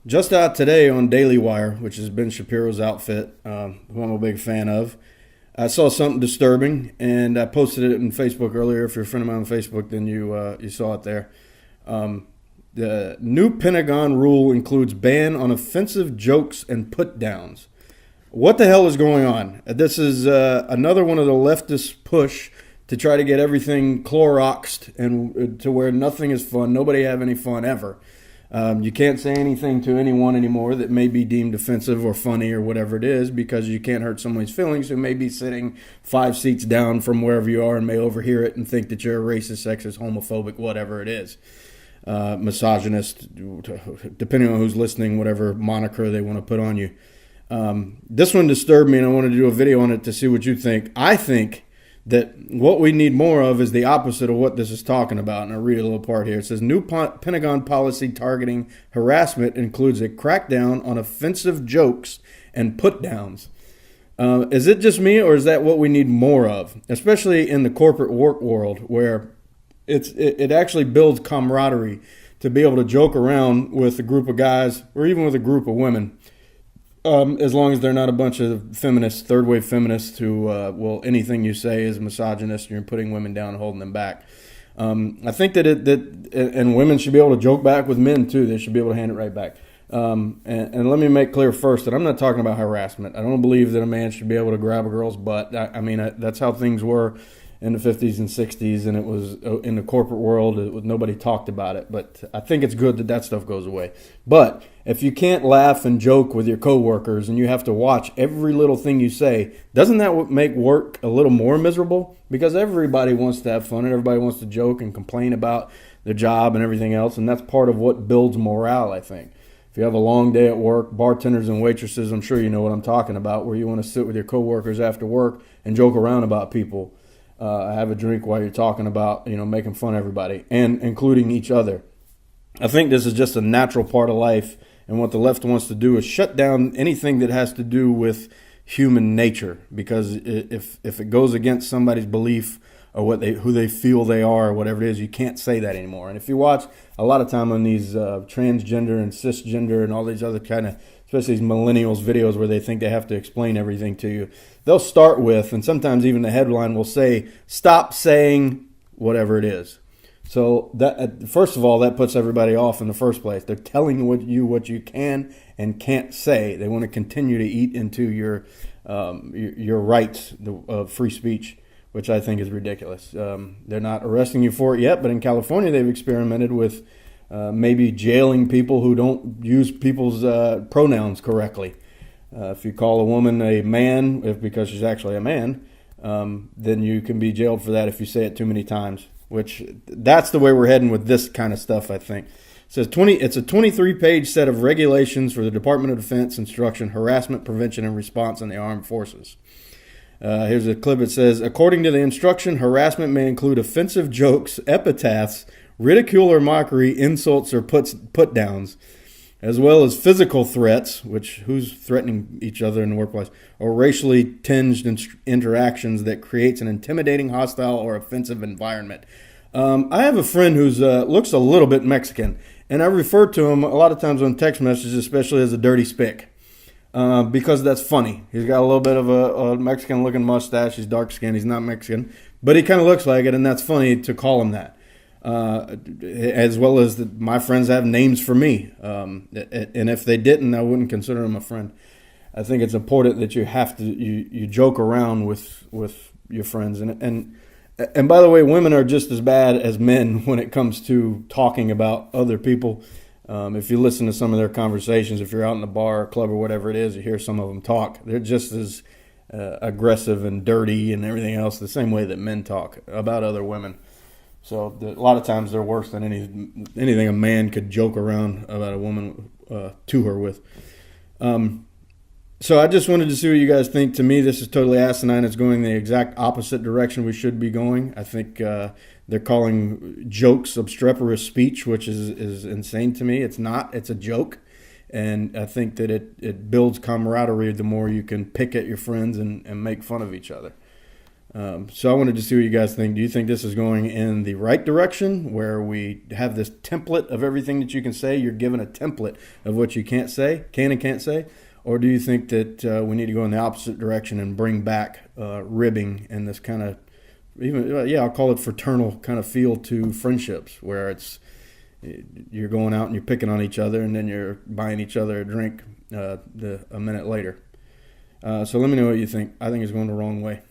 Just out today on Daily Wire, which is Ben Shapiro's outfit, who I'm a big fan of. I saw something disturbing, and I posted it on Facebook earlier. If you're a friend of mine on Facebook, then you saw it there. The new Pentagon rule includes ban on offensive jokes and put downs. What the hell is going on? This is another one of the leftist push to try to get everything Cloroxed and to where nothing is fun. Nobody have any fun ever. You can't say anything to anyone anymore that may be deemed offensive or funny or whatever it is because you can't hurt someone's feelings who may be sitting 5 seats down from wherever you are and may overhear it and think that you're a racist, sexist, homophobic, whatever it is. Misogynist, depending on who's listening, whatever moniker they want to put on you. This one disturbed me, and I wanted to do a video on it to see what you think. I think that what we need more of is the opposite of what this is talking about. And I'll read a little part here. It says, new Pentagon policy targeting harassment includes a crackdown on offensive jokes and put-downs. Is it just me, or is that what we need more of? Especially in the corporate work world, where it actually builds camaraderie to be able to joke around with a group of guys or even with a group of women. As long as they're not a bunch of feminists, third-wave feminists who, anything you say is misogynist and you're putting women down and holding them back. I think and women should be able to joke back with men, too. They should be able to hand it right back. And let me make clear first that I'm not talking about harassment. I don't believe that a man should be able to grab a girl's butt. That's how things were in the 50s and 60s, and it was in the corporate world. Nobody talked about it, but I think it's good that stuff goes away. But if you can't laugh and joke with your coworkers and you have to watch every little thing you say, doesn't that make work a little more miserable? Because everybody wants to have fun and everybody wants to joke and complain about their job and everything else, and that's part of what builds morale, I think. If you have a long day at work, bartenders and waitresses, I'm sure you know what I'm talking about, where you want to sit with your coworkers after work and joke around about people. Have a drink while you're talking about, making fun of everybody, and including each other. I think this is just a natural part of life, and what the left wants to do is shut down anything that has to do with human nature, because if it goes against somebody's belief or who they feel they are or whatever it is, you can't say that anymore. And if you watch a lot of time on these transgender and cisgender and all these other kind of, especially these millennials videos where they think they have to explain everything to you, they'll start with, and sometimes even the headline will say, stop saying whatever it is. So that first of all, that puts everybody off in the first place. They're telling you what you can and can't say. They want to continue to eat into your rights of free speech, which I think is ridiculous. They're not arresting you for it yet, but in California they've experimented with maybe jailing people who don't use people's pronouns correctly. If you call a woman a man because she's actually a man, then you can be jailed for that if you say it too many times, which that's the way we're heading with this kind of stuff, I think. It says it's a 23-page set of regulations for the Department of Defense instruction, harassment prevention and response in the armed forces. Here's a clip. It says, according to the instruction, harassment may include offensive jokes, epithets, ridicule or mockery, insults or put downs, as well as physical threats, which who's threatening each other in the workplace, or racially tinged interactions that creates an intimidating, hostile, or offensive environment. I have a friend who looks a little bit Mexican, and I refer to him a lot of times on text messages, especially as a dirty spick. Because that's funny. He's got a little bit of a Mexican-looking mustache. He's dark-skinned. He's not Mexican. But he kind of looks like it, and that's funny to call him that. As well as my friends have names for me. And if they didn't, I wouldn't consider them a friend. I think it's important that you joke around with your friends. And by the way, women are just as bad as men when it comes to talking about other people. If you listen to some of their conversations, if you're out in the bar or club or whatever it is, you hear some of them talk. They're just as aggressive and dirty and everything else, the same way that men talk about other women. So a lot of times they're worse than anything a man could joke around about a woman to her with. So I just wanted to see what you guys think. To me, this is totally asinine. It's going the exact opposite direction we should be going. I think they're calling jokes obstreperous speech, which is insane to me. It's not. It's a joke. And I think that it builds camaraderie the more you can pick at your friends and make fun of each other. So I wanted to see what you guys think. Do you think this is going in the right direction, where we have this template of everything that you can say? You're given a template of what you can and can't say. Or do you think that we need to go in the opposite direction and bring back ribbing and this kind of, I'll call it fraternal kind of feel to friendships, where you're going out and you're picking on each other and then you're buying each other a drink a minute later. So let me know what you think. I think it's going the wrong way.